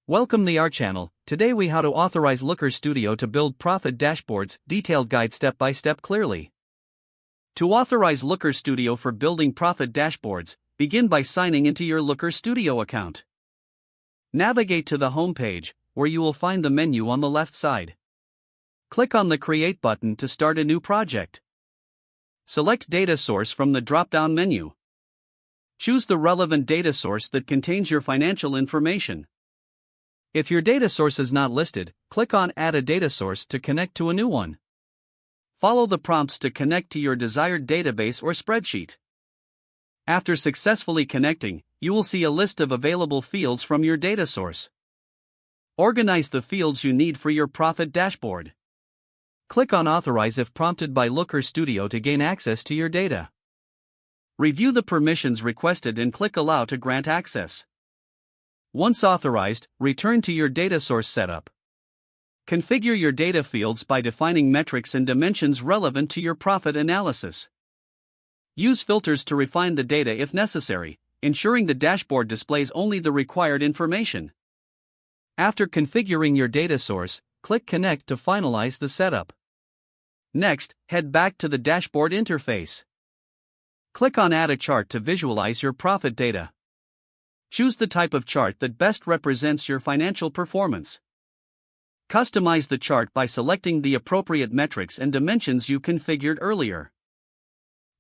Welcome to our channel. Today we how to authorize Looker Studio to build profit dashboards, detailed guide step by step clearly. To authorize Looker Studio for building profit dashboards, begin by signing into your Looker Studio account. Navigate to the home page, where you will find the menu on the left side. Click on the Create button to start a new project. Select Data Source from the drop-down menu. Choose the relevant data source that contains your financial information. If your data source is not listed, click on Add a data source to connect to a new one. Follow the prompts to connect to your desired database or spreadsheet. After successfully connecting, you will see a list of available fields from your data source. Organize the fields you need for your profit dashboard. Click on Authorize if prompted by Looker Studio to gain access to your data. Review the permissions requested and click Allow to grant access. Once authorized, return to your data source setup. Configure your data fields by defining metrics and dimensions relevant to your profit analysis. Use filters to refine the data if necessary, ensuring the dashboard displays only the required information. After configuring your data source, click Connect to finalize the setup. Next, head back to the dashboard interface. Click on Add a chart to visualize your profit data. Choose the type of chart that best represents your financial performance. Customize the chart by selecting the appropriate metrics and dimensions you configured earlier.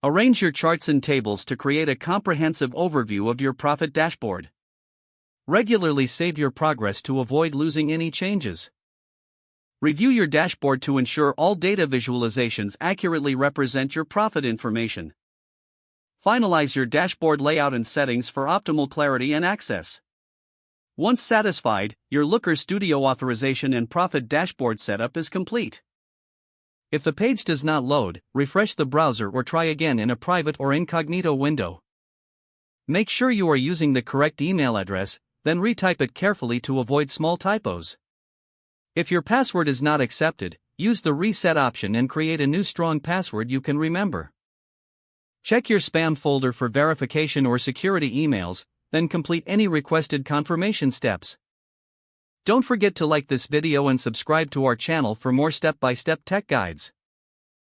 Arrange your charts and tables to create a comprehensive overview of your profit dashboard. Regularly save your progress to avoid losing any changes. Review your dashboard to ensure all data visualizations accurately represent your profit information. Finalize your dashboard layout and settings for optimal clarity and access. Once satisfied, your Looker Studio authorization and profit dashboard setup is complete. If the page does not load, refresh the browser or try again in a private or incognito window. Make sure you are using the correct email address, then retype it carefully to avoid small typos. If your password is not accepted, use the reset option and create a new strong password you can remember. Check your spam folder for verification or security emails, then complete any requested confirmation steps. Don't forget to like this video and subscribe to our channel for more step-by-step tech guides.